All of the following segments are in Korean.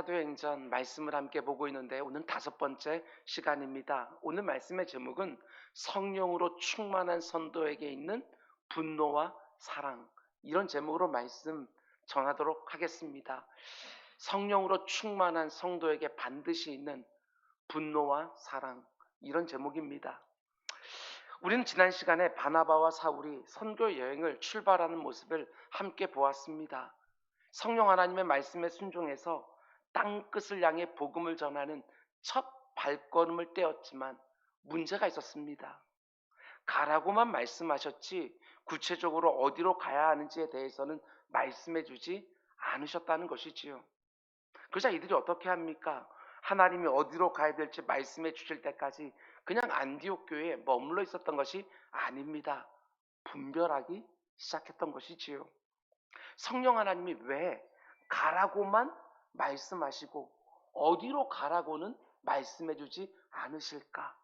사도행전 말씀을 함께 보고 있는데 오늘 5번째 시간입니다. 오늘 말씀의 제목은 성령으로 충만한 선도에게 있는 분노와 사랑, 이런 제목으로 말씀 전하도록 하겠습니다. 성령으로 충만한 성도에게 반드시 있는 분노와 사랑, 이런 제목입니다. 우리는 지난 시간에 바나바와 사울이 선교 여행을 출발하는 모습을 함께 보았습니다. 성령 하나님의 말씀에 순종해서 땅끝을 향해 복음을 전하는 첫 발걸음을 떼었지만 문제가 있었습니다. 가라고만 말씀하셨지 구체적으로 어디로 가야 하는지에 대해서는 말씀해 주지 않으셨다는 것이지요. 그러자 이들이 어떻게 합니까? 하나님이 어디로 가야 될지 말씀해 주실 때까지 그냥 안디옥 교회에 머물러 있었던 것이 아닙니다. 분별하기 시작했던 것이지요. 성령 하나님이 왜 가라고만 말씀하시고 어디로 가라고는 말씀해 주지 않으실까?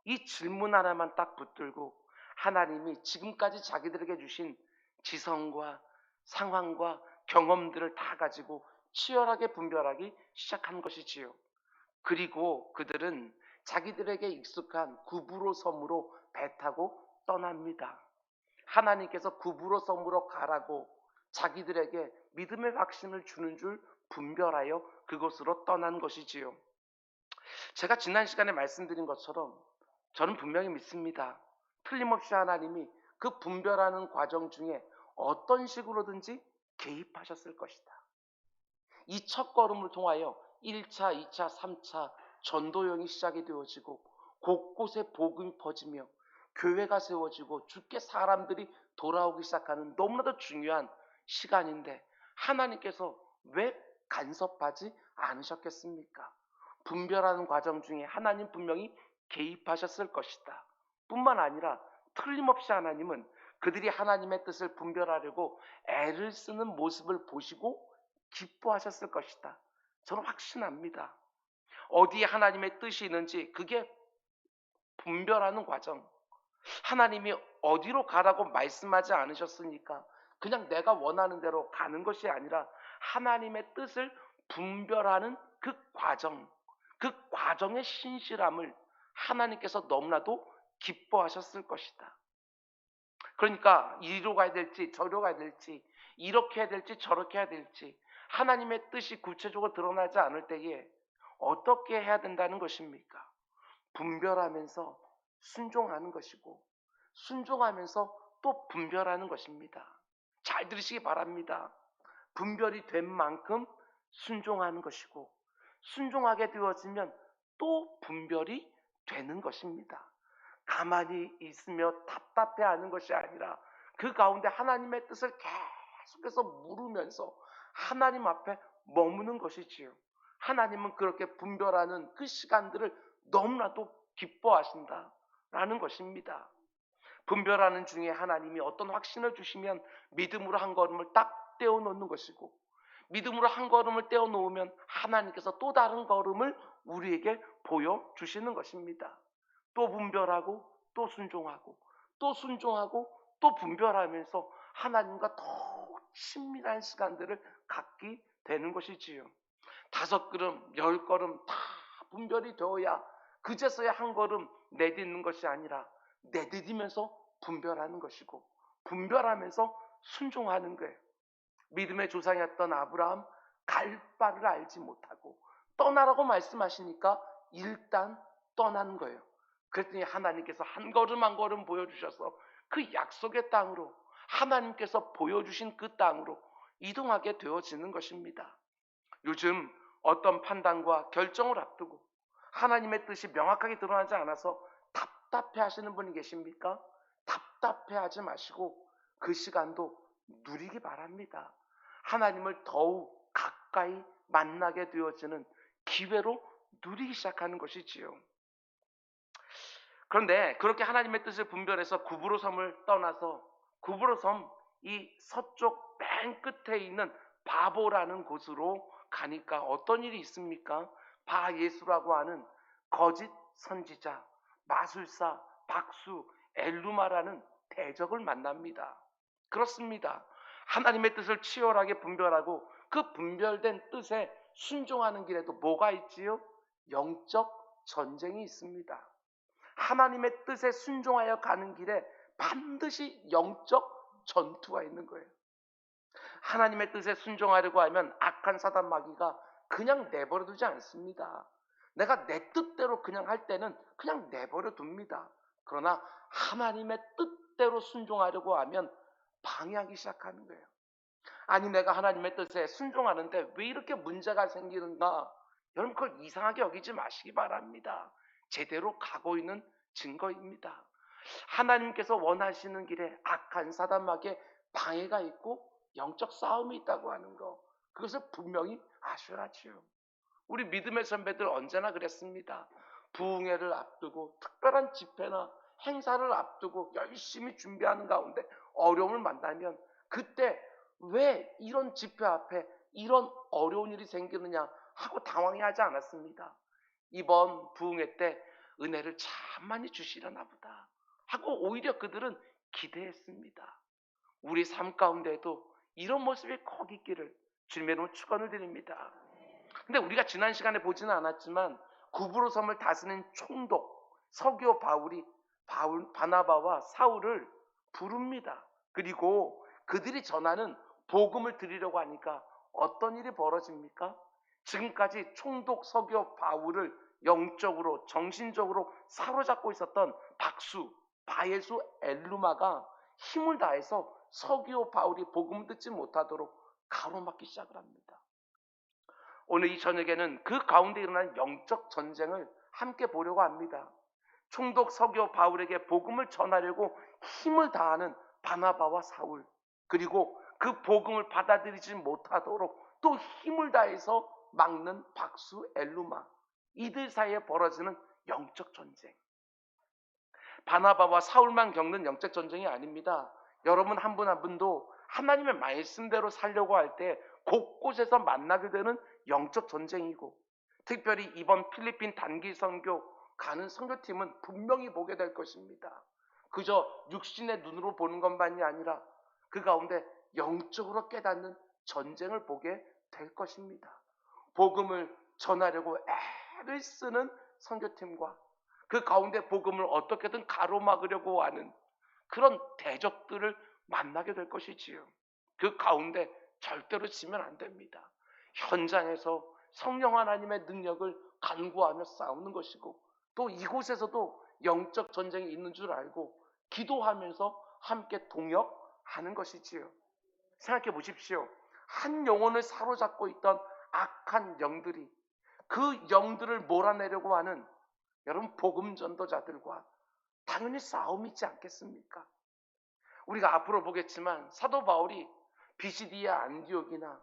이 질문 하나만 딱 붙들고 하나님이 지금까지 자기들에게 주신 지성과 상황과 경험들을 다 가지고 치열하게 분별하기 시작한 것이지요. 그리고 그들은 자기들에게 익숙한 구브로 섬으로 배 타고 떠납니다. 하나님께서 구브로 섬으로 가라고 자기들에게 믿음의 확신을 주는 줄 분별하여 그곳으로 떠난 것이지요. 제가 지난 시간에 말씀드린 것처럼 저는 분명히 믿습니다. 틀림없이 하나님이 그 분별하는 과정 중에 어떤 식으로든지 개입하셨을 것이다. 이 첫 걸음을 통하여 1차, 2차, 3차 전도여행이 시작이 되어지고 곳곳에 복음이 퍼지며 교회가 세워지고 주께 사람들이 돌아오기 시작하는 너무나도 중요한 시간인데 하나님께서 왜 간섭하지 않으셨겠습니까? 분별하는 과정 중에 하나님 분명히 개입하셨을 것이다. 뿐만 아니라 틀림없이 하나님은 그들이 하나님의 뜻을 분별하려고 애를 쓰는 모습을 보시고 기뻐하셨을 것이다. 저는 확신합니다. 어디에 하나님의 뜻이 있는지 그게 분별하는 과정. 하나님이 어디로 가라고 말씀하지 않으셨으니까 그냥 내가 원하는 대로 가는 것이 아니라 하나님의 뜻을 분별하는 그 과정, 그 과정의 신실함을 하나님께서 너무나도 기뻐하셨을 것이다. 그러니까 이리로 가야 될지 저리로 가야 될지 이렇게 해야 될지 저렇게 해야 될지 하나님의 뜻이 구체적으로 드러나지 않을 때에 어떻게 해야 된다는 것입니까? 분별하면서 순종하는 것이고 순종하면서 또 분별하는 것입니다. 잘 들으시기 바랍니다. 분별이 된 만큼 순종하는 것이고 순종하게 되어지면 또 분별이 되는 것입니다. 가만히 있으며 답답해하는 것이 아니라 그 가운데 하나님의 뜻을 계속해서 물으면서 하나님 앞에 머무는 것이지요. 하나님은 그렇게 분별하는 그 시간들을 너무나도 기뻐하신다라는 것입니다. 분별하는 중에 하나님이 어떤 확신을 주시면 믿음으로 한 걸음을 딱 떼어놓는 것이고 믿음으로 한 걸음을 떼어놓으면 하나님께서 또 다른 걸음을 우리에게 보여주시는 것입니다. 또 분별하고 또 순종하고 또 순종하고 또 분별하면서 하나님과 더욱 친밀한 시간들을 갖게 되는 것이지요. 5걸음, 10걸음 다 분별이 되어야 그제서야 한 걸음 내딛는 것이 아니라 내딛으면서 분별하는 것이고 분별하면서 순종하는 거예요. 믿음의 조상이었던 아브라함 갈 바를 알지 못하고 떠나라고 말씀하시니까 일단 떠난 거예요. 그랬더니 하나님께서 한 걸음 한 걸음 보여주셔서 그 약속의 땅으로 하나님께서 보여주신 그 땅으로 이동하게 되어지는 것입니다. 요즘 어떤 판단과 결정을 앞두고 하나님의 뜻이 명확하게 드러나지 않아서 답답해 하시는 분이 계십니까? 답답해 하지 마시고 그 시간도 누리기 바랍니다. 하나님을 더욱 가까이 만나게 되어지는 기회로 누리기 시작하는 것이지요. 그런데 그렇게 하나님의 뜻을 분별해서 구브로 섬을 떠나서 구브로 섬 이 서쪽 맨 끝에 있는 바보라는 곳으로 가니까 어떤 일이 있습니까? 바 예수라고 하는 거짓 선지자, 마술사, 박수, 엘루마라는 대적을 만납니다. 그렇습니다. 하나님의 뜻을 치열하게 분별하고 그 분별된 뜻에 순종하는 길에도 뭐가 있지요? 영적 전쟁이 있습니다. 하나님의 뜻에 순종하여 가는 길에 반드시 영적 전투가 있는 거예요. 하나님의 뜻에 순종하려고 하면 악한 사단 마귀가 그냥 내버려 두지 않습니다. 내가 내 뜻대로 그냥 할 때는 그냥 내버려 둡니다. 그러나 하나님의 뜻대로 순종하려고 하면 방해하기 시작하는 거예요. 아니, 내가 하나님의 뜻에 순종하는데 왜 이렇게 문제가 생기는가? 여러분, 그걸 이상하게 여기지 마시기 바랍니다. 제대로 가고 있는 증거입니다. 하나님께서 원하시는 길에 악한 사단 마귀의 방해가 있고 영적 싸움이 있다고 하는 거, 그것을 분명히 아셔야지요. 우리 믿음의 선배들 언제나 그랬습니다. 부흥회를 앞두고 특별한 집회나 행사를 앞두고 열심히 준비하는 가운데 어려움을 만나면 그때 왜 이런 집회 앞에 이런 어려운 일이 생기느냐 하고 당황해하지 않았습니다. 이번 부흥회 때 은혜를 참 많이 주시려나 보다 하고 오히려 그들은 기대했습니다. 우리 삶 가운데에도 이런 모습이 꼭 있기를 주님의 이름으로 축원을 드립니다. 근데 우리가 지난 시간에 보지는 않았지만 구부로 섬을 다스린 총독 서기오 바울이 바나바와 사울을 부릅니다. 그리고 그들이 전하는 복음을 드리려고 하니까 어떤 일이 벌어집니까? 지금까지 총독 서기오 바울을 영적으로 정신적으로 사로잡고 있었던 박수 바예수 엘루마가 힘을 다해서 서기오 바울이 복음 듣지 못하도록 가로막기 시작을 합니다. 오늘 이 저녁에는 그 가운데 일어난 영적 전쟁을 함께 보려고 합니다. 총독 서기오 바울에게 복음을 전하려고 힘을 다하는 바나바와 사울, 그리고 그 복음을 받아들이지 못하도록 또 힘을 다해서 막는 박수 엘루마, 이들 사이에 벌어지는 영적 전쟁. 바나바와 사울만 겪는 영적 전쟁이 아닙니다. 여러분 한 분 한 분도 하나님의 말씀대로 살려고 할 때 곳곳에서 만나게 되는 영적 전쟁이고, 특별히 이번 필리핀 단기 선교 가는 선교팀은 분명히 보게 될 것입니다. 그저 육신의 눈으로 보는 것만이 아니라 그 가운데 영적으로 깨닫는 전쟁을 보게 될 것입니다. 복음을 전하려고 애를 쓰는 선교팀과 그 가운데 복음을 어떻게든 가로막으려고 하는 그런 대적들을 만나게 될 것이지요. 그 가운데 절대로 지면 안 됩니다. 현장에서 성령 하나님의 능력을 간구하며 싸우는 것이고, 또 이곳에서도 영적 전쟁이 있는 줄 알고 기도하면서 함께 동역하는 것이지요. 생각해 보십시오. 한 영혼을 사로잡고 있던 악한 영들이 그 영들을 몰아내려고 하는 여러분 복음 전도자들과 당연히 싸움이 있지 않겠습니까? 우리가 앞으로 보겠지만 사도 바울이 비시디아 안디옥이나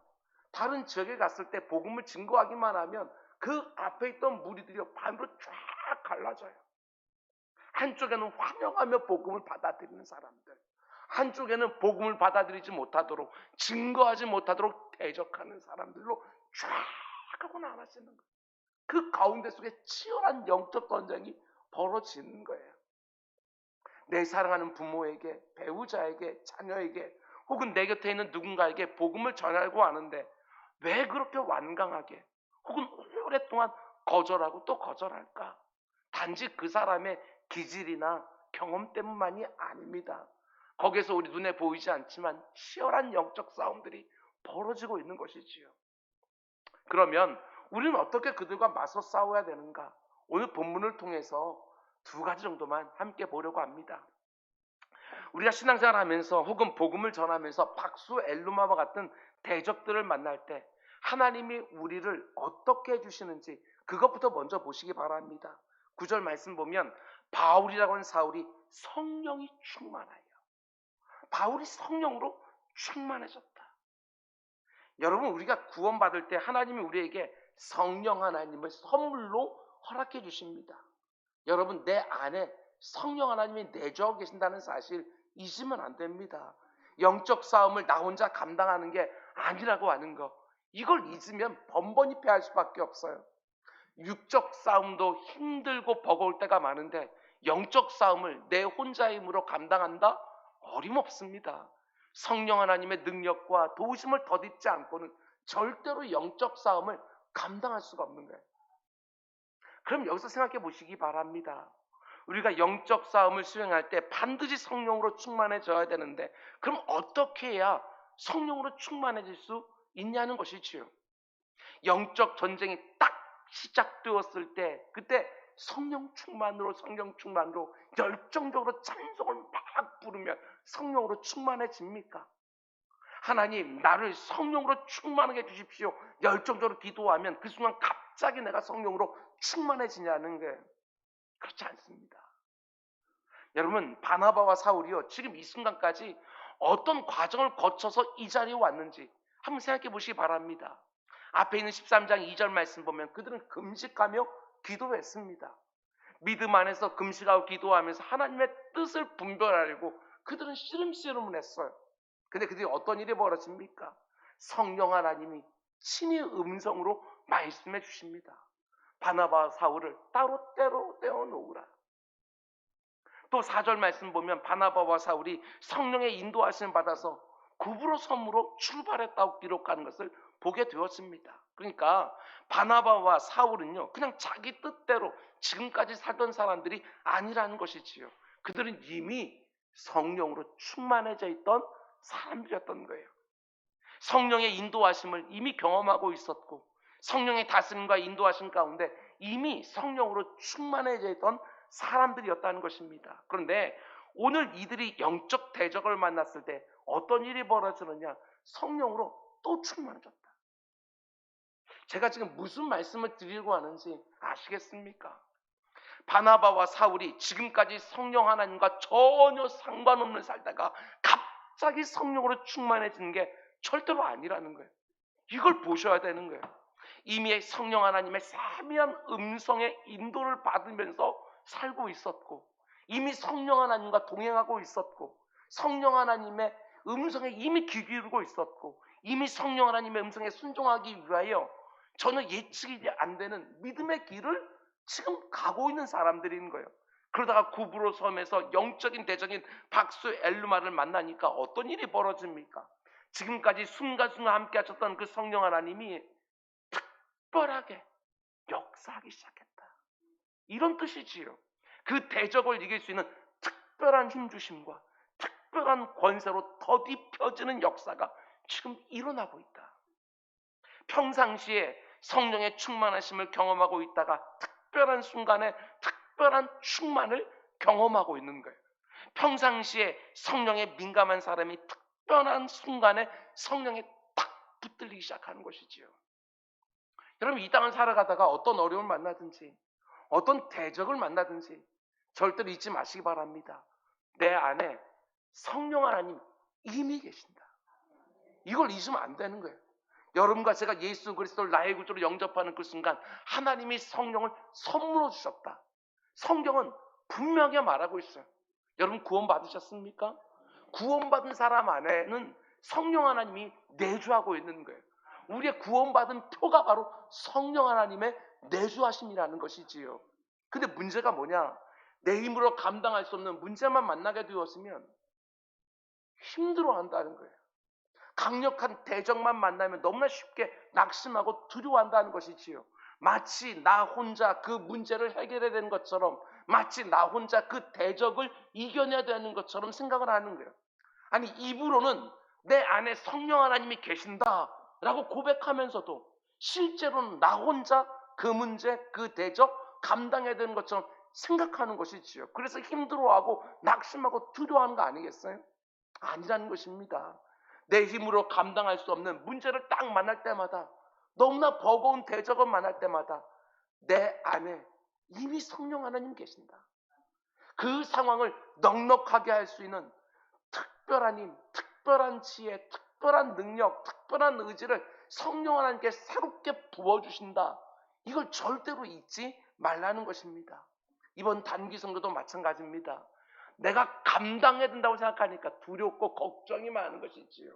다른 지역에 갔을 때 복음을 증거하기만 하면 그 앞에 있던 무리들이 반으로 쫙 갈라져요. 한쪽에는 환영하며 복음을 받아들이는 사람들, 한쪽에는 복음을 받아들이지 못하도록 증거하지 못하도록 대적하는 사람들로 쫙 하고 나눠지는 거예요. 그 가운데 속에 치열한 영적 전쟁이 벌어지는 거예요. 내 사랑하는 부모에게, 배우자에게, 자녀에게, 혹은 내 곁에 있는 누군가에게 복음을 전하려고 하는데 왜 그렇게 완강하게 혹은 오랫동안 거절하고 또 거절할까? 단지 그 사람의 기질이나 경험 때문만이 아닙니다. 거기에서 우리 눈에 보이지 않지만 치열한 영적 싸움들이 벌어지고 있는 것이지요. 그러면 우리는 어떻게 그들과 맞서 싸워야 되는가? 오늘 본문을 통해서 두 가지 정도만 함께 보려고 합니다. 우리가 신앙생활 하면서 혹은 복음을 전하면서 박수 엘루마와 같은 대적들을 만날 때 하나님이 우리를 어떻게 해주시는지 그것부터 먼저 보시기 바랍니다. 9절 말씀 보면 바울이라고 하는 사울이 성령이 충만하여, 바울이 성령으로 충만해졌다. 여러분, 우리가 구원받을 때 하나님이 우리에게 성령 하나님을 선물로 허락해 주십니다. 여러분, 내 안에 성령 하나님이 내주하고 계신다는 사실 잊으면 안 됩니다. 영적 싸움을 나 혼자 감당하는 게 아니라고 하는 거, 이걸 잊으면 번번이 패할 수밖에 없어요. 육적 싸움도 힘들고 버거울 때가 많은데 영적 싸움을 내 혼자의 힘으로 감당한다? 어림없습니다. 성령 하나님의 능력과 도우심을 덧입지 않고는 절대로 영적 싸움을 감당할 수가 없는 거예요. 그럼 여기서 생각해 보시기 바랍니다. 우리가 영적 싸움을 수행할 때 반드시 성령으로 충만해져야 되는데, 그럼 어떻게 해야 성령으로 충만해질 수 있냐는 것이지요. 영적 전쟁이 딱 시작되었을 때, 그때 성령 충만으로 열정적으로 찬송을 막 부르면 성령으로 충만해집니까? 하나님, 나를 성령으로 충만하게 해주십시오. 열정적으로 기도하면 그 순간 갑자기 내가 성령으로 충만해지냐는 게 그렇지 않습니다. 여러분, 바나바와 사울이요, 지금 이 순간까지 어떤 과정을 거쳐서 이 자리에 왔는지 한번 생각해 보시기 바랍니다. 앞에 있는 13장 2절 말씀 보면 그들은 금식하며 기도했습니다. 믿음 안에서 금식하고 기도하면서 하나님의 뜻을 분별하려고 그들은 씨름을 했어요. 근데 그들이 어떤 일이 벌어집니까? 성령 하나님이 친히 음성으로 말씀해 주십니다. 바나바와 사울을 따로 떼어 놓으라. 또 4절 말씀 보면 바나바와 사울이 성령의 인도하심을 받아서 구브로 섬으로 출발했다고 기록하는 것을 보게 되었습니다. 그러니까 바나바와 사울은요, 그냥 자기 뜻대로 지금까지 살던 사람들이 아니라는 것이지요. 그들은 이미 성령으로 충만해져 있던 사람들이었던 거예요. 성령의 인도하심을 이미 경험하고 있었고, 성령의 다스림과 인도하심 가운데 이미 성령으로 충만해져 있던 사람들이었다는 것입니다. 그런데 오늘 이들이 영적 대적을 만났을 때 어떤 일이 벌어지느냐? 성령으로 또 충만해졌다. 제가 지금 무슨 말씀을 드리려고 하는지 아시겠습니까? 바나바와 사울이 지금까지 성령 하나님과 전혀 상관없는 살다가 갑자기 성령으로 충만해지는 게 절대로 아니라는 거예요. 이걸 보셔야 되는 거예요. 이미 성령 하나님의 세미한 음성의 인도를 받으면서 살고 있었고, 이미 성령 하나님과 동행하고 있었고, 성령 하나님의 음성에 이미 귀 기울이고 있었고, 이미 성령 하나님의 음성에 순종하기 위하여 저는 예측이 안 되는 믿음의 길을 지금 가고 있는 사람들인 거예요. 그러다가 구브로 섬에서 영적인 대적인 박수 엘루마를 만나니까 어떤 일이 벌어집니까? 지금까지 순간순간 함께 하셨던 그 성령 하나님이 특별하게 역사하기 시작했다. 이런 뜻이지요. 그 대적을 이길 수 있는 특별한 힘주심과 특별한 권세로 더딥혀지는 역사가 지금 일어나고 있다. 평상시에 성령의 충만하심을 경험하고 있다가 특별한 순간에 특별한 충만을 경험하고 있는 거예요. 평상시에 성령에 민감한 사람이 특별한 순간에 성령에 딱 붙들리기 시작하는 것이지요. 여러분, 이 땅을 살아가다가 어떤 어려움을 만나든지 어떤 대적을 만나든지 절대로 잊지 마시기 바랍니다. 내 안에 성령 하나님 이미 계신다. 이걸 잊으면 안 되는 거예요. 여러분과 제가 예수 그리스도를 나의 구주로 영접하는 그 순간 하나님이 성령을 선물로 주셨다. 성경은 분명하게 말하고 있어요. 여러분, 구원 받으셨습니까? 구원받은 사람 안에는 성령 하나님이 내주하고 있는 거예요. 우리의 구원받은 표가 바로 성령 하나님의 내주하심이라는 것이지요. 근데 문제가 뭐냐? 내 힘으로 감당할 수 없는 문제만 만나게 되었으면 힘들어한다는 거예요. 강력한 대적만 만나면 너무나 쉽게 낙심하고 두려워한다는 것이지요. 마치 나 혼자 그 문제를 해결해야 되는 것처럼, 마치 나 혼자 그 대적을 이겨내야 되는 것처럼 생각을 하는 거예요. 아니, 입으로는 내 안에 성령 하나님이 계신다라고 고백하면서도 실제로는 나 혼자 그 문제, 그 대적 감당해야 되는 것처럼 생각하는 것이지요. 그래서 힘들어하고 낙심하고 두려워하는 거 아니겠어요? 아니라는 것입니다. 내 힘으로 감당할 수 없는 문제를 딱 만날 때마다, 너무나 버거운 대적을 만날 때마다 내 안에 이미 성령 하나님 계신다. 그 상황을 넉넉하게 할 수 있는 특별한 힘, 특별한 지혜, 특별한 능력, 특별한 의지를 성령 하나님께 새롭게 부어주신다. 이걸 절대로 잊지 말라는 것입니다. 이번 단기 선교도 마찬가지입니다. 내가 감당해야 된다고 생각하니까 두렵고 걱정이 많은 것이지요.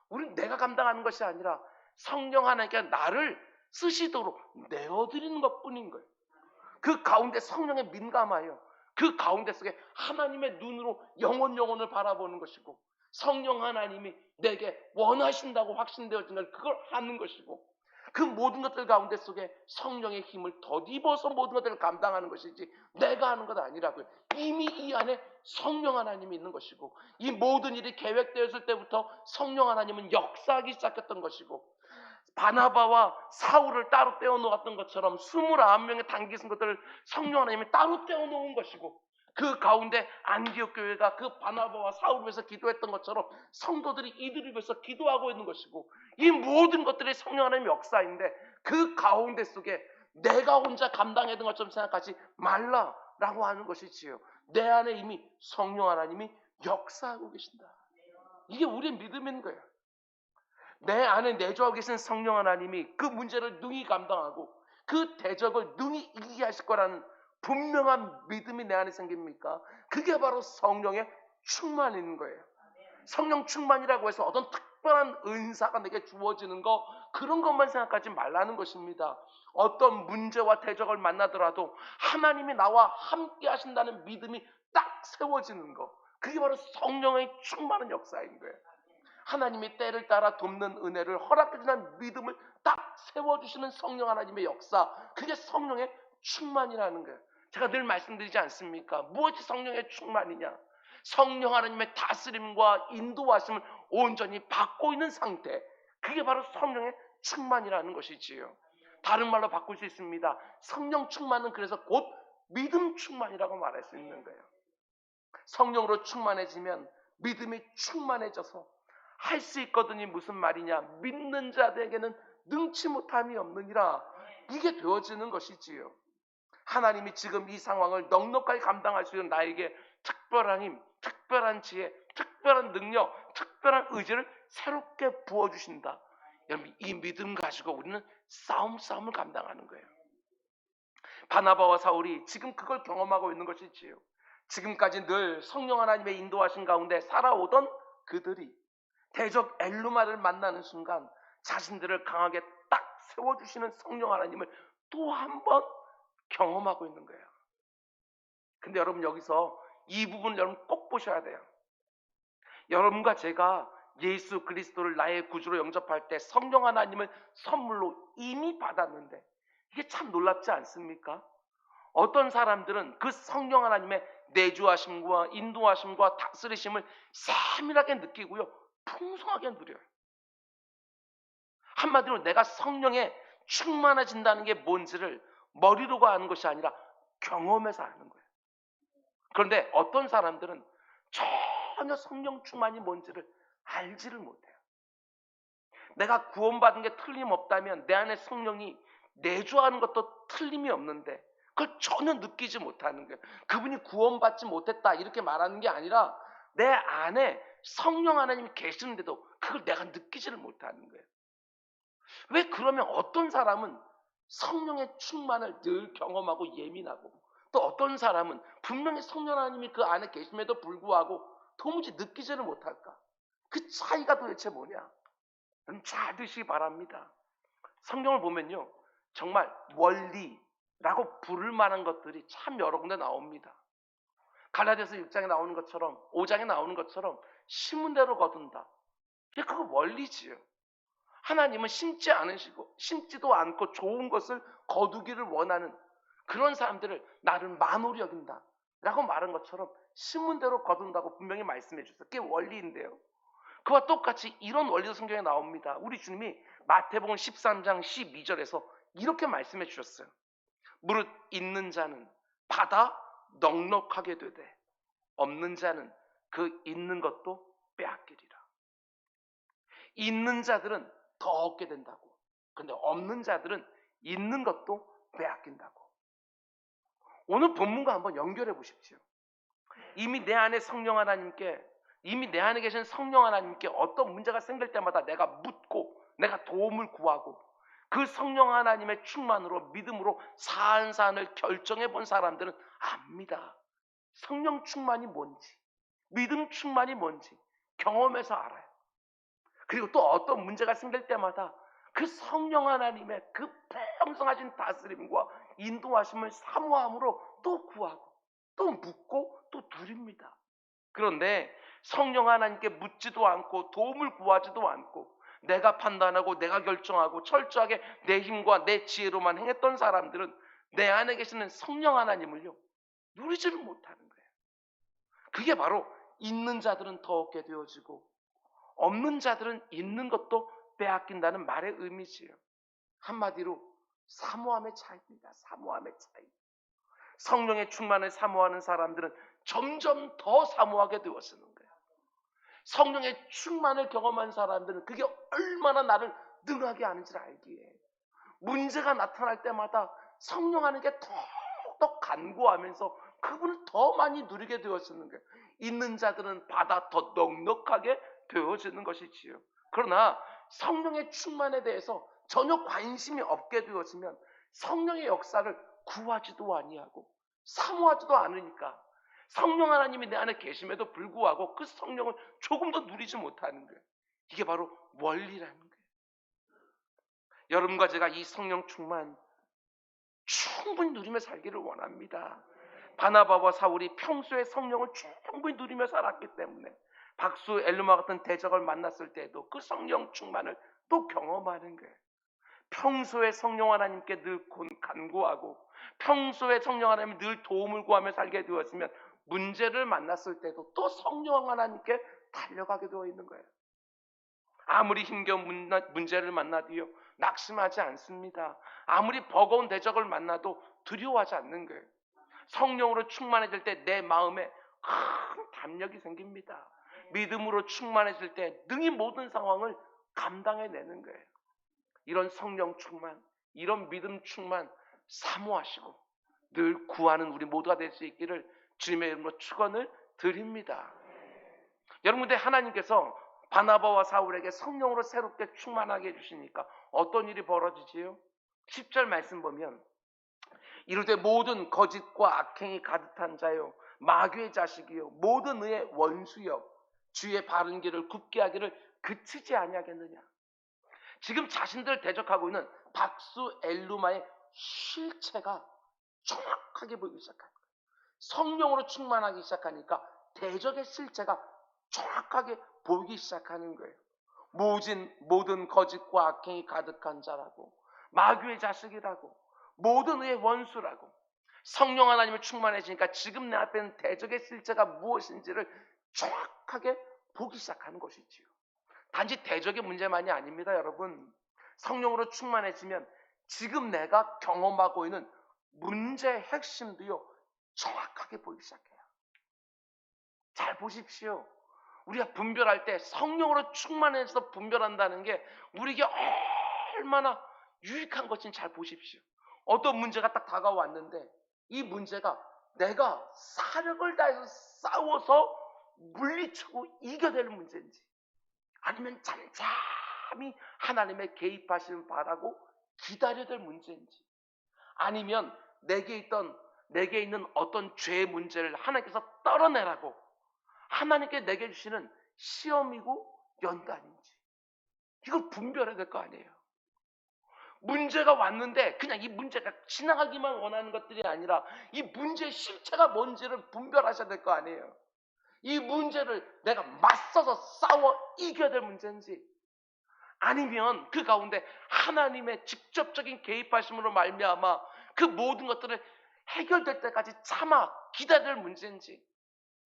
우리는 내가 감당하는 것이 아니라 성령 하나님께 나를 쓰시도록 내어드리는 것뿐인 거예요. 그 가운데 성령에 민감하여 그 가운데 속에 하나님의 눈으로 영혼을 바라보는 것이고, 성령 하나님이 내게 원하신다고 확신되어진 걸 그걸 하는 것이고, 그 모든 것들 가운데 속에 성령의 힘을 덧입어서 모든 것들을 감당하는 것이지 내가 하는 것 아니라고요. 이미 이 안에 성령 하나님이 있는 것이고, 이 모든 일이 계획되었을 때부터 성령 하나님은 역사하기 시작했던 것이고, 바나바와 사울을 따로 떼어놓았던 것처럼 29명의 단기 선거들을 성령 하나님이 따로 떼어놓은 것이고, 그 가운데 안디옥 교회가 그 바나바와 사울을 위해서 기도했던 것처럼 성도들이 이들을 위해서 기도하고 있는 것이고, 이 모든 것들이 성령 하나님의 역사인데, 그 가운데 속에 내가 혼자 감당해야 되는 것처럼 생각하지 말라라고 하는 것이지요. 내 안에 이미 성령 하나님이 역사하고 계신다. 이게 우리의 믿음인 거예요. 내 안에 내주하고 계신 성령 하나님이 그 문제를 능히 감당하고 그 대적을 능히 이기게 하실 거라는 분명한 믿음이 내 안에 생깁니까? 그게 바로 성령의 충만인 거예요. 성령 충만이라고 해서 어떤 특별한 은사가 내게 주어지는 거, 그런 것만 생각하지 말라는 것입니다. 어떤 문제와 대적을 만나더라도 하나님이 나와 함께 하신다는 믿음이 딱 세워지는 거, 그게 바로 성령의 충만한 역사인 거예요. 하나님이 때를 따라 돕는 은혜를 허락해주는 믿음을 딱 세워주시는 성령 하나님의 역사, 그게 성령의 충만이라는 거예요. 제가 늘 말씀드리지 않습니까? 무엇이 성령의 충만이냐? 성령 하나님의 다스림과 인도하심을 온전히 받고 있는 상태, 그게 바로 성령의 충만이라는 것이지요. 다른 말로 바꿀 수 있습니다. 성령 충만은 그래서 곧 믿음 충만이라고 말할 수 있는 거예요. 성령으로 충만해지면 믿음이 충만해져서 할 수 있거든이 무슨 말이냐? 믿는 자들에게는 능치 못함이 없느니라. 이게 되어지는 것이지요. 하나님이 지금 이 상황을 넉넉하게 감당할 수 있는 나에게 특별한 힘, 특별한 지혜, 특별한 능력, 특별한 의지를 새롭게 부어주신다. 여러분, 이 믿음 가지고 우리는 싸움을 감당하는 거예요. 바나바와 사울이 지금 그걸 경험하고 있는 것이지요. 지금까지 늘 성령 하나님의 인도하신 가운데 살아오던 그들이 대적 엘루마를 만나는 순간 자신들을 강하게 딱 세워주시는 성령 하나님을 또 한 번 경험하고 있는 거예요. 근데 여러분, 여기서 이 부분을 여러분 꼭 보셔야 돼요. 여러분과 제가 예수 그리스도를 나의 구주로 영접할 때 성령 하나님을 선물로 이미 받았는데, 이게 참 놀랍지 않습니까? 어떤 사람들은 그 성령 하나님의 내주하심과 인도하심과 다스리심을 세밀하게 느끼고요, 풍성하게 누려요. 한마디로 내가 성령에 충만해진다는 게 뭔지를 머리로가 아는 것이 아니라 경험해서 아는 거예요. 그런데 어떤 사람들은 전혀 성령 충만이 뭔지를 알지를 못해요. 내가 구원받은 게 틀림없다면 내 안에 성령이 내주하는 것도 틀림이 없는데 그걸 전혀 느끼지 못하는 거예요. 그분이 구원받지 못했다 이렇게 말하는 게 아니라 내 안에 성령 하나님이 계시는데도 그걸 내가 느끼지를 못하는 거예요. 왜 그러면 어떤 사람은 성령의 충만을 늘 경험하고 예민하고, 또 어떤 사람은 분명히 성령 하나님이 그 안에 계심에도 불구하고 도무지 느끼지를 못할까? 그 차이가 도대체 뭐냐? 잘 드시기 바랍니다. 성경을 보면요, 정말 원리라고 부를 만한 것들이 참 여러 군데 나옵니다. 갈라디아서 6장에 나오는 것처럼, 5장에 나오는 것처럼 심은 대로 거둔다. 그거 원리지요. 하나님은 심지도 않고 좋은 것을 거두기를 원하는 그런 사람들을 나를 만홀히 여긴다 라고 말한 것처럼 심은 대로 거둔다고 분명히 말씀해 주셨어요. 그게 원리인데요, 그와 똑같이 이런 원리도 성경에 나옵니다. 우리 주님이 마태복음 13장 12절에서 이렇게 말씀해 주셨어요. 무릇 있는 자는 받아 넉넉하게 되되 없는 자는 그 있는 것도 빼앗기리라. 있는 자들은 더 얻게 된다고, 근데 없는 자들은 있는 것도 빼앗긴다고. 오늘 본문과 한번 연결해 보십시오. 이미 내 안에 계신 성령 하나님께 어떤 문제가 생길 때마다 내가 묻고 내가 도움을 구하고 그 성령 하나님의 충만으로 믿음으로 사안사안을 결정해 본 사람들은 압니다. 성령 충만이 뭔지, 믿음 충만이 뭔지 경험해서 알아요. 그리고 또 어떤 문제가 생길 때마다 그 성령 하나님의 그 풍성하신 다스림과 인도하심을 사모함으로 또 구하고 또 묻고 또 누립니다. 그런데 성령 하나님께 묻지도 않고 도움을 구하지도 않고 내가 판단하고 내가 결정하고 철저하게 내 힘과 내 지혜로만 행했던 사람들은 내 안에 계시는 성령 하나님을요 누리지를 못하는 거예요. 그게 바로 있는 자들은 더 얻게 되어지고 없는 자들은 있는 것도 빼앗긴다는 말의 의미지요. 한마디로 사모함의 차이입니다. 사모함의 차이. 성령의 충만을 사모하는 사람들은 점점 더 사모하게 되어지는 거예요. 성령의 충만을 경험한 사람들은 그게 얼마나 나를 능하게 하는지를 알기에 문제가 나타날 때마다 성령 하는 게 더욱더 간구하면서 그분을 더 많이 누리게 되어지는 거예요. 있는 자들은 받아 더 넉넉하게 되어지는 것이지요. 그러나 성령의 충만에 대해서 전혀 관심이 없게 되어지면 성령의 역사를 구하지도 아니하고 사모하지도 않으니까 성령 하나님이 내 안에 계심에도 불구하고 그 성령을 조금 더 누리지 못하는 거예요. 이게 바로 원리라는 거예요. 여러분과 제가 이 성령 충만 충분히 누리며 살기를 원합니다. 바나바와 사울이 평소에 성령을 충분히 누리며 살았기 때문에 박수 엘르마 같은 대적을 만났을 때에도 그 성령 충만을 또 경험하는 거예요. 평소에 성령 하나님께 늘 간구하고 평소에 성령 하나님이 늘 도움을 구하며 살게 되었으면 문제를 만났을 때도 또 성령 하나님께 달려가게 되어 있는 거예요. 아무리 힘겨운 문제를 만나도요 낙심하지 않습니다. 아무리 버거운 대적을 만나도 두려워하지 않는 거예요. 성령으로 충만해질 때 내 마음에 큰 담력이 생깁니다. 믿음으로 충만해질 때 능히 모든 상황을 감당해내는 거예요. 이런 성령 충만, 이런 믿음 충만 사모하시고 늘 구하는 우리 모두가 될 수 있기를 주님의 이름으로 축원을 드립니다. 여러분, 근데 하나님께서 바나바와 사울에게 성령으로 새롭게 충만하게 해주시니까 어떤 일이 벌어지지요? 10절 말씀 보면 이르되 모든 거짓과 악행이 가득한 자요 마귀의 자식이요 모든 의의 원수여 주의 바른 길을 굽게 하기를 그치지 아니하겠느냐. 지금 자신들 대적하고 있는 박수 엘루마의 실체가 정확하게 보이기 시작합니다. 성령으로 충만하기 시작하니까 대적의 실체가 정확하게 보이기 시작하는 거예요. 모든 거짓과 악행이 가득한 자라고 마귀의 자식이라고 모든 의의 원수라고 성령 하나님을 충만해지니까 지금 내 앞에 있는 대적의 실체가 무엇인지를 정확하게 보기 시작하는 것이지요. 단지 대적의 문제만이 아닙니다. 여러분, 성령으로 충만해지면 지금 내가 경험하고 있는 문제의 핵심도요 정확하게 보이기 시작해요. 잘 보십시오. 우리가 분별할 때 성령으로 충만해서 분별한다는 게 우리에게 얼마나 유익한 것인지 잘 보십시오. 어떤 문제가 딱 다가왔는데 이 문제가 내가 사력을 다해서 싸워서 물리치고 이겨낼 문제인지 아니면 잠잠히 하나님의 개입하심을 바라고 기다려야 될 문제인지 아니면 내게 있는 어떤 죄의 문제를 하나님께서 떨어내라고 하나님께 내게 주시는 시험이고 연단인지 이걸 분별해야 될 거 아니에요. 문제가 왔는데 그냥 이 문제가 지나가기만 원하는 것들이 아니라 이 문제의 실체가 뭔지를 분별하셔야 될 거 아니에요. 이 문제를 내가 맞서서 싸워 이겨야 될 문제인지 아니면 그 가운데 하나님의 직접적인 개입하심으로 말미암아 그 모든 것들을 해결될 때까지 참아 기다릴 문제인지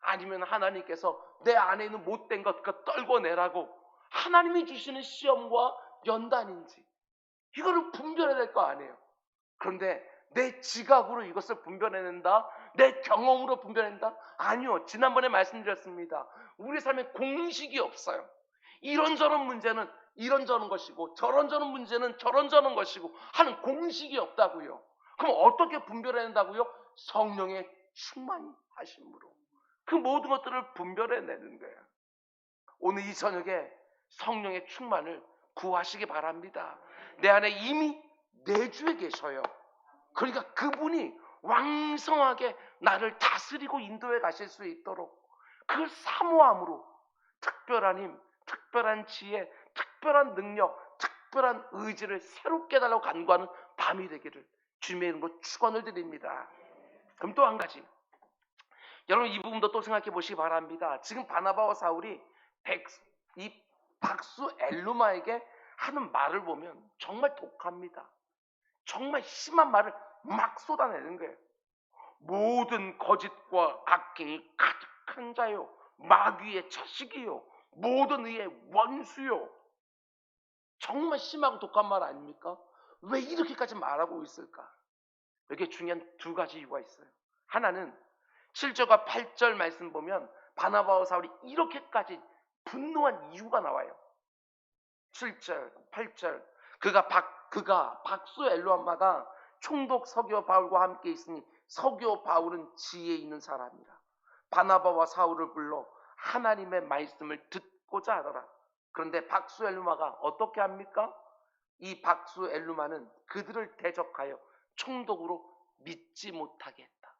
아니면 하나님께서 내 안에 있는 못된 것 그거 떨궈내라고 하나님이 주시는 시험과 연단인지 이거를 분별해야 될 거 아니에요. 그런데 내 지각으로 이것을 분별해낸다? 내 경험으로 분별해낸다? 아니요. 지난번에 말씀드렸습니다. 우리 삶에 공식이 없어요. 이런저런 문제는 이런저런 것이고 저런저런 문제는 저런저런 것이고 하는 공식이 없다고요. 그럼 어떻게 분별해낸다고요? 성령의 충만하심으로 그 모든 것들을 분별해내는 거예요. 오늘 이 저녁에 성령의 충만을 구하시기 바랍니다. 내 안에 이미 내주에 계셔요. 그러니까 그분이 왕성하게 나를 다스리고 인도해 가실 수 있도록 그 사모함으로 특별한 힘, 특별한 지혜, 특별한 능력, 특별한 의지를 새롭게 달라고 간구하는 밤이 되기를 주님의 이름으로 축원을 드립니다. 그럼 또 한 가지, 여러분 이 부분도 또 생각해 보시기 바랍니다. 지금 바나바와 사울이 이 박수 엘루마에게 하는 말을 보면 정말 독합니다. 정말 심한 말을 막 쏟아내는 거예요. 모든 거짓과 악행이 가득한 자요, 마귀의 자식이요, 모든 의의 원수요. 정말 심하고 독한 말 아닙니까? 왜 이렇게까지 말하고 있을까? 여기에 중요한 두 가지 이유가 있어요. 하나는 7절과 8절 말씀 보면 바나바와 사울이 이렇게까지 분노한 이유가 나와요. 7절, 8절. 그가 박수 엘루암마가 총독 서기오 바울과 함께 있으니 서기오 바울은 지혜 있는 사람이라. 바나바와 사울을 불러 하나님의 말씀을 듣고자 하더라. 그런데 박수 엘루마가 어떻게 합니까? 이 박수 엘루마는 그들을 대적하여 총독으로 믿지 못하게 했다.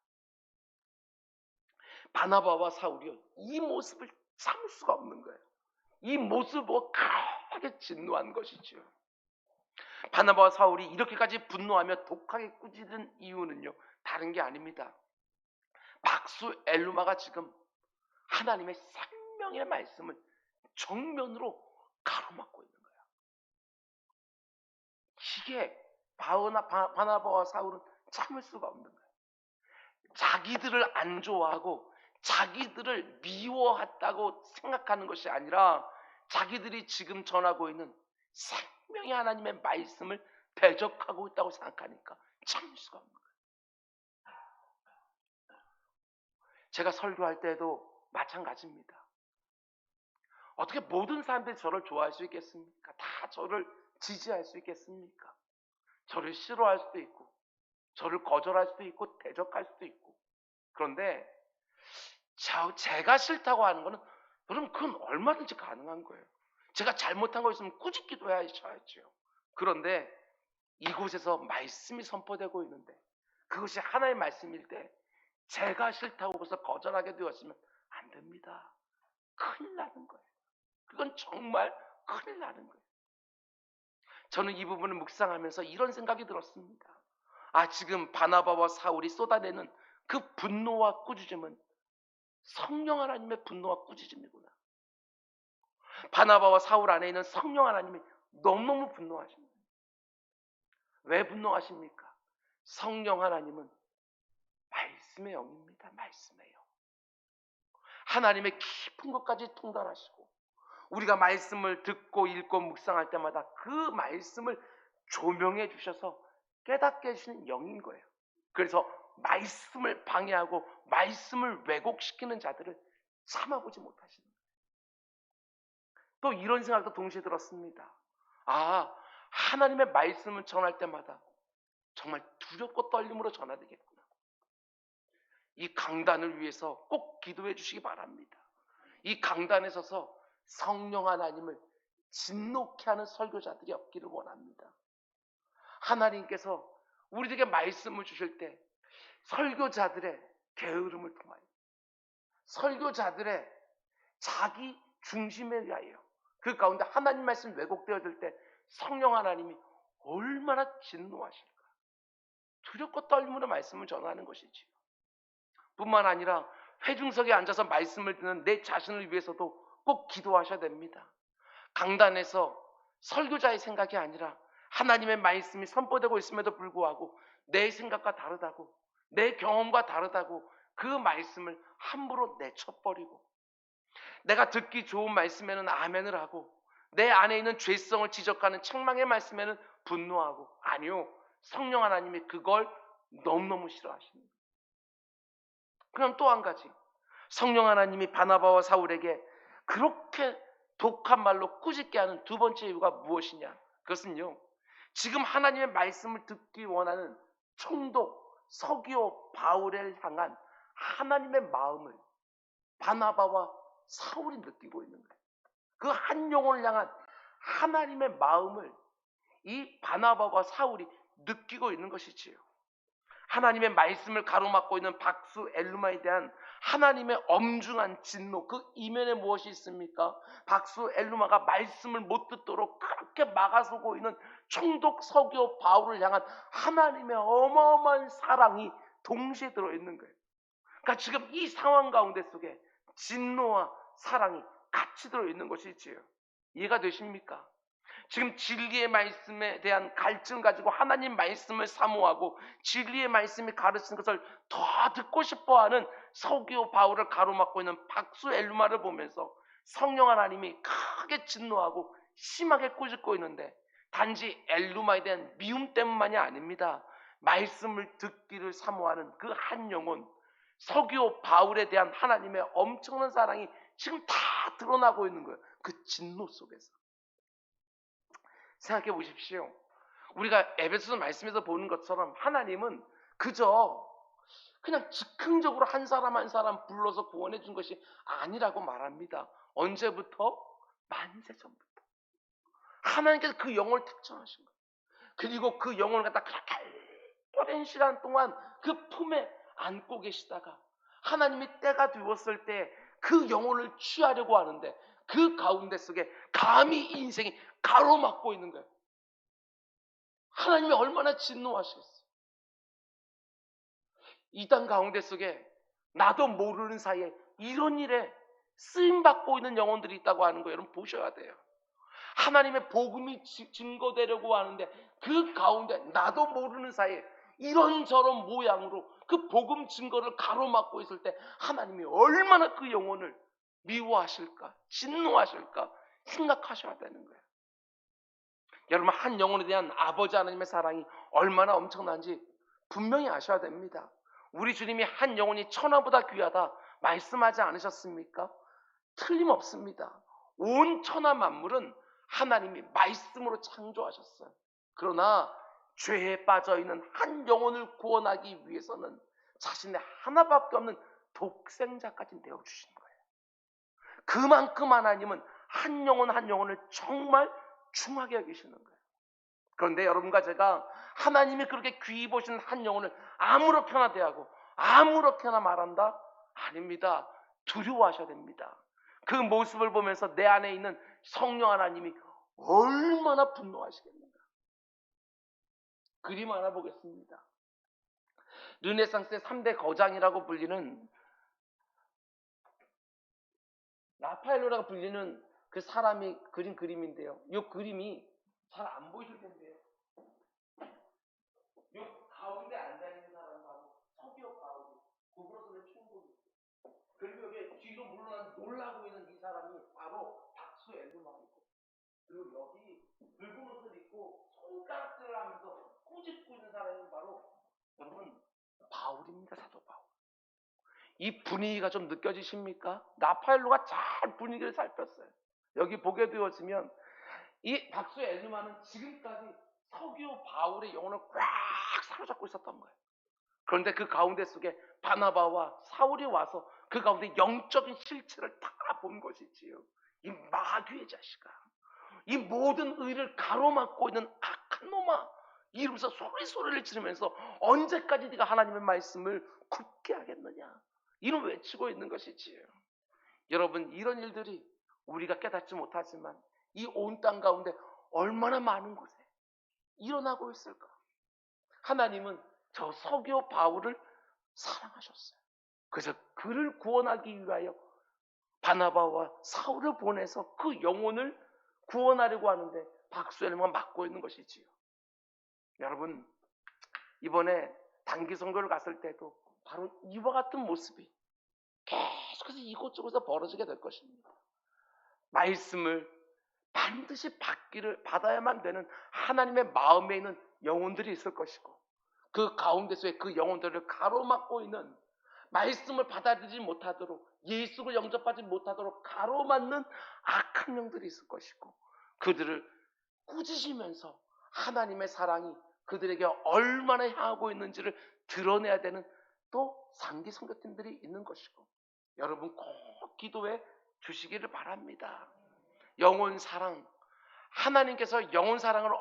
바나바와 사울이요, 이 모습을 참을 수가 없는 거예요. 이 모습을 보고 강하게 진노한 것이죠. 바나바와 사울이 이렇게까지 분노하며 독하게 꾸짖은 이유는요, 다른 게 아닙니다. 박수 엘루마가 지금 하나님의 생명의 말씀을 정면으로 가로막고 있는 거예요. 이게 바나바와 사울은 참을 수가 없는 거예요. 자기들을 안 좋아하고 자기들을 미워했다고 생각하는 것이 아니라 자기들이 지금 전하고 있는 생명의 하나님의 말씀을 대적하고 있다고 생각하니까 참을 수가 없는 거예요. 제가 설교할 때도 마찬가지입니다. 어떻게 모든 사람들이 저를 좋아할 수 있겠습니까? 다 저를 지지할 수 있겠습니까? 저를 싫어할 수도 있고, 저를 거절할 수도 있고, 대적할 수도 있고. 그런데 제가 싫다고 하는 거는, 여러분, 그건 얼마든지 가능한 거예요. 제가 잘못한 거 있으면 꾸짖기도 해야죠. 그런데 이곳에서 말씀이 선포되고 있는데 그것이 하나의 말씀일 때 제가 싫다고 해서 거절하게 되었으면 안 됩니다. 큰일 나는 거예요. 그건 정말 큰일 나는 거예요. 저는 이 부분을 묵상하면서 이런 생각이 들었습니다. 지금 바나바와 사울이 쏟아내는 그 분노와 꾸짖음은 성령 하나님의 분노와 꾸짖음이구나. 바나바와 사울 안에 있는 성령 하나님이 너무너무 분노하십니다. 왜 분노하십니까? 성령 하나님은 말씀의 영입니다. 말씀의 영. 하나님의 깊은 것까지 통달하시고 우리가 말씀을 듣고 읽고 묵상할 때마다 그 말씀을 조명해 주셔서 깨닫게 해주시는 영인 거예요. 그래서 말씀을 방해하고 말씀을 왜곡시키는 자들을 참아보지 못하시는 거예요. 또 이런 생각도 동시에 들었습니다. 하나님의 말씀을 전할 때마다 정말 두렵고 떨림으로 전해야 되겠구나. 이 강단을 위해서 꼭 기도해 주시기 바랍니다. 이 강단에 서서 성령 하나님을 진노케 하는 설교자들이 없기를 원합니다. 하나님께서 우리에게 말씀을 주실 때 설교자들의 게으름을 통하여, 설교자들의 자기 중심에 의하여 그 가운데 하나님 말씀이 왜곡되어질 때 성령 하나님이 얼마나 진노하실까. 두렵고 떨림으로 말씀을 전하는 것이지요. 뿐만 아니라 회중석에 앉아서 말씀을 듣는 내 자신을 위해서도 꼭 기도하셔야 됩니다. 강단에서 설교자의 생각이 아니라 하나님의 말씀이 선포되고 있음에도 불구하고 내 생각과 다르다고, 내 경험과 다르다고 그 말씀을 함부로 내쳐버리고, 내가 듣기 좋은 말씀에는 아멘을 하고 내 안에 있는 죄성을 지적하는 책망의 말씀에는 분노하고, 아니요, 성령 하나님이 그걸 너무너무 싫어하십니다. 그럼 또 한 가지, 성령 하나님이 바나바와 사울에게 그렇게 독한 말로 꾸짖게 하는 두 번째 이유가 무엇이냐? 그것은요, 지금 하나님의 말씀을 듣기 원하는 총독 서기오 바울을 향한 하나님의 마음을 바나바와 사울이 느끼고 있는 거예요. 그 한 영혼을 향한 하나님의 마음을 이 바나바와 사울이 느끼고 있는 것이지요. 하나님의 말씀을 가로막고 있는 박수 엘루마에 대한 하나님의 엄중한 진노, 그 이면에 무엇이 있습니까? 박수 엘루마가 말씀을 못 듣도록 그렇게 막아서고 있는 총독 서기오 바울을 향한 하나님의 어마어마한 사랑이 동시에 들어있는 거예요. 그러니까 지금 이 상황 가운데 속에 진노와 사랑이 같이 들어있는 것이지요. 이해가 되십니까? 지금 진리의 말씀에 대한 갈증을 가지고 하나님 말씀을 사모하고 진리의 말씀이 가르치는 것을 더 듣고 싶어하는 서기오 바울을 가로막고 있는 박수 엘루마를 보면서 성령 하나님이 크게 진노하고 심하게 꾸짖고 있는데, 단지 엘루마에 대한 미움 때문만이 아닙니다. 말씀을 듣기를 사모하는 그 한 영혼, 서기오 바울에 대한 하나님의 엄청난 사랑이 지금 다 드러나고 있는 거예요. 그 진노 속에서. 생각해 보십시오. 우리가 에베소서 말씀에서 보는 것처럼 하나님은 그저 그냥 즉흥적으로 한 사람 한 사람 불러서 구원해 준 것이 아니라고 말합니다. 언제부터? 만세 전부터. 하나님께서 그 영혼을 택정하신 거예요. 그리고 그 영혼을 갖다 그렇게 오랜 시간 동안 그 품에 안고 계시다가 하나님이 때가 되었을 때 그 영혼을 취하려고 하는데 그 가운데 속에 감히 인생이 가로막고 있는 거예요. 하나님이 얼마나 진노하시겠어요. 이 땅 가운데 속에 나도 모르는 사이에 이런 일에 쓰임받고 있는 영혼들이 있다고 하는 거 여러분 보셔야 돼요. 하나님의 복음이 증거되려고 하는데 그 가운데 나도 모르는 사이에 이런저런 모양으로 그 복음 증거를 가로막고 있을 때 하나님이 얼마나 그 영혼을 미워하실까, 진노하실까 생각하셔야 되는 거예요. 여러분, 한 영혼에 대한 아버지 하나님의 사랑이 얼마나 엄청난지 분명히 아셔야 됩니다. 우리 주님이 한 영혼이 천하보다 귀하다 말씀하지 않으셨습니까? 틀림없습니다. 온 천하 만물은 하나님이 말씀으로 창조하셨어요. 그러나 죄에 빠져있는 한 영혼을 구원하기 위해서는 자신의 하나밖에 없는 독생자까지 내어주신 거예요. 그만큼 하나님은 한 영혼 한 영혼을 정말 중하게 여기시는 거예요. 그런데 여러분과 제가 하나님이 그렇게 귀히 보시는 한 영혼을 아무렇게나 대하고 아무렇게나 말한다? 아닙니다. 두려워하셔야 됩니다. 그 모습을 보면서 내 안에 있는 성령 하나님이 얼마나 분노하시겠는가. 그림 하나 보겠습니다. 르네상스의 3대 거장이라고 불리는 라파엘로라고 불리는 그 사람이 그린 그림인데요. 이 그림이 잘 안 보이실 텐데요. 이 가운데 앉아있는 사람하고 서기오 바울이 구부러서는 충분히, 그리고 여기 뒤로 물러난 놀라고 있는 이 사람이 바로 박수 엘루마이고, 그리고 여기 붉은 옷을 입고 손가락질을 하면서 꾸짖고 있는 사람이 바로 여러분 바울입니다. 사도 바울. 이 분위기가 좀 느껴지십니까? 라파엘로가 잘 분위기를 살폈어요. 여기 보게 되었으면 이 박수 엘루마는 지금까지 서기오 바울의 영혼을 꽉 사로잡고 있었던 거예요. 그런데 그 가운데 속에 바나바와 사울이 와서 그 가운데 영적인 실체를 다 본 것이지요. 이 마귀의 자식아, 이 모든 의를 가로막고 있는 악한 놈아, 이러면서 소리를 지르면서 언제까지 네가 하나님의 말씀을 굳게 하겠느냐, 이런 외치고 있는 것이지요. 여러분, 이런 일들이 우리가 깨닫지 못하지만 이 온 땅 가운데 얼마나 많은 곳에 일어나고 있을까. 하나님은 저 서기오 바울을 사랑하셨어요. 그래서 그를 구원하기 위하여 바나바와 사울을 보내서 그 영혼을 구원하려고 하는데 박수엘루마가 막고 있는 것이지요. 여러분, 이번에 단기 선교를 갔을 때도 바로 이와 같은 모습이 계속해서 이곳저곳에서 벌어지게 될 것입니다. 말씀을 반드시 받아야만 되는 하나님의 마음에 있는 영혼들이 있을 것이고, 그 가운데서의 그 영혼들을 가로막고 있는, 말씀을 받아들이지 못하도록, 예수를 영접하지 못하도록 가로막는 악한 영들이 있을 것이고, 그들을 꾸짖으면서 하나님의 사랑이 그들에게 얼마나 향하고 있는지를 드러내야 되는 또 상기 선교팀들이 있는 것이고, 여러분 꼭 기도해 주시기를 바랍니다. 영혼 사랑, 하나님께서 영혼 사랑을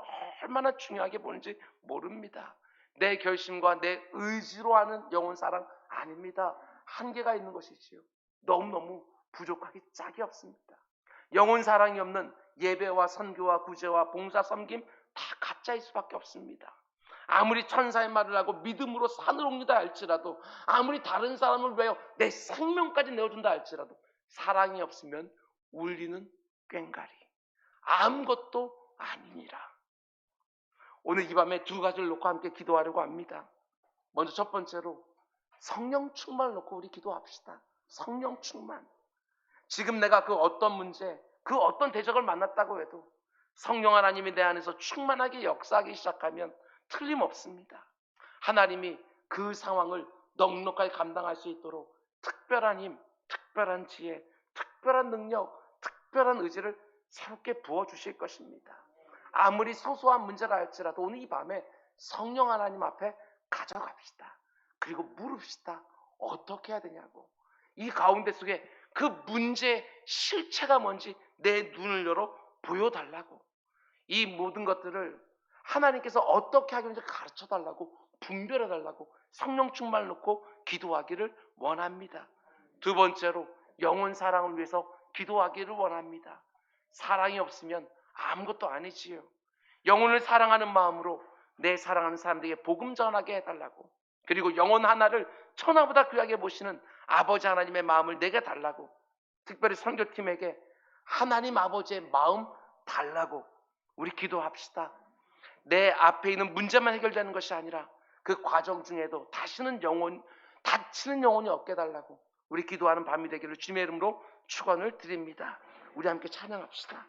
얼마나 중요하게 보는지 모릅니다. 내 결심과 내 의지로 하는 영혼 사랑 아닙니다. 한계가 있는 것이지요. 너무너무 부족하기 짝이 없습니다. 영혼 사랑이 없는 예배와 선교와 구제와 봉사 섬김 다 가짜일 수밖에 없습니다. 아무리 천사의 말을 하고 믿음으로 산을 옮긴다 할지라도, 아무리 다른 사람을 위하여 내 생명까지 내어준다 할지라도 사랑이 없으면 울리는 꽹가리, 아무것도 아니니라. 오늘 이 밤에 두 가지를 놓고 함께 기도하려고 합니다. 먼저 첫 번째로 성령 충만을 놓고 우리 기도합시다. 성령 충만. 지금 내가 그 어떤 문제, 그 어떤 대적을 만났다고 해도 성령 하나님이 내 안에서 충만하게 역사하기 시작하면 틀림없습니다. 하나님이 그 상황을 넉넉하게 감당할 수 있도록 특별한 힘, 특별한 지혜, 특별한 능력, 특별한 의지를 새롭게 부어주실 것입니다. 아무리 소소한 문제라 할지라도 오늘 이 밤에 성령 하나님 앞에 가져갑시다. 그리고 물읍시다. 어떻게 해야 되냐고. 이 가운데 속에 그 문제의 실체가 뭔지 내 눈을 열어 보여달라고. 이 모든 것들을 하나님께서 어떻게 하기는지 가르쳐달라고, 분별해달라고 성령 충만을 놓고 기도하기를 원합니다. 두 번째로 영혼 사랑을 위해서 기도하기를 원합니다. 사랑이 없으면 아무것도 아니지요. 영혼을 사랑하는 마음으로 내 사랑하는 사람들에게 복음 전하게 해달라고, 그리고 영혼 하나를 천하보다 귀하게 보시는 아버지 하나님의 마음을 내게 달라고, 특별히 선교팀에게 하나님 아버지의 마음 달라고 우리 기도합시다. 내 앞에 있는 문제만 해결되는 것이 아니라 그 과정 중에도 다치는 영혼이 없게 달라고 우리 기도하는 밤이 되기를 주님의 이름으로 축원을 드립니다. 우리 함께 찬양합시다.